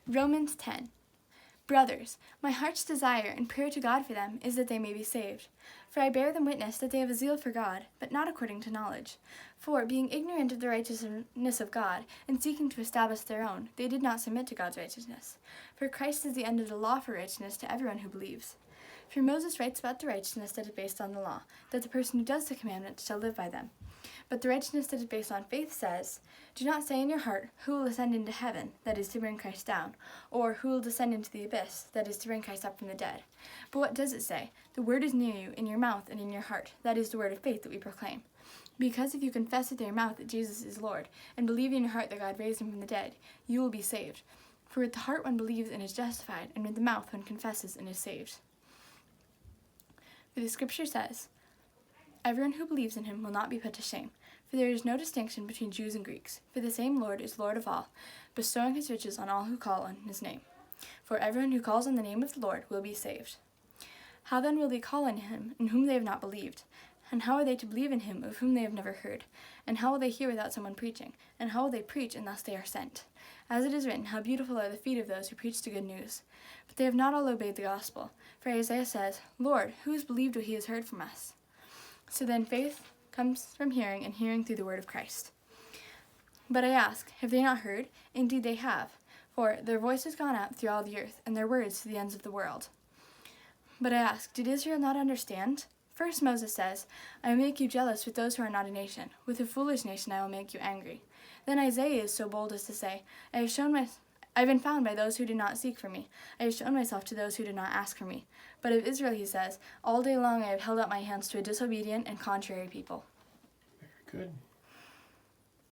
Romans 10. Brothers, my heart's desire and prayer to God for them is that they may be saved. For I bear them witness that they have a zeal for God, but not according to knowledge. For, being ignorant of the righteousness of God, and seeking to establish their own, they did not submit to God's righteousness. For Christ is the end of the law for righteousness to everyone who believes. For Moses writes about the righteousness that is based on the law, that the person who does the commandments shall live by them. But the righteousness that is based on faith says, do not say in your heart, who will ascend into heaven, that is to bring Christ down, or who will descend into the abyss, that is to bring Christ up from the dead. But what does it say? The word is near you, in your mouth and in your heart. That is the word of faith that we proclaim. Because if you confess with your mouth that Jesus is Lord, and believe in your heart that God raised him from the dead, you will be saved. For with the heart one believes and is justified, and with the mouth one confesses and is saved. For the scripture says, everyone who believes in him will not be put to shame. For there is no distinction between Jews and Greeks, for the same Lord is Lord of all, bestowing his riches on all who call on his name. For everyone who calls on the name of the Lord will be saved. How then will they call on him in whom they have not believed? And how are they to believe in him of whom they have never heard? And how will they hear without someone preaching? And how will they preach unless they are sent? As it is written, how beautiful are the feet of those who preach the good news. But they have not all obeyed the gospel. For Isaiah says, Lord, who has believed what he has heard from us? So then faith comes from hearing, and hearing through the word of Christ. But I ask, have they not heard? Indeed they have. For their voice has gone out through all the earth, and their words to the ends of the world. But I ask, did Israel not understand? First Moses says, I will make you jealous with those who are not a nation. With a foolish nation I will make you angry. Then Isaiah is so bold as to say, I have been found by those who did not seek for me. I have shown myself to those who did not ask for me. But of Israel he says, all day long I have held out my hands to a disobedient and contrary people. Very good.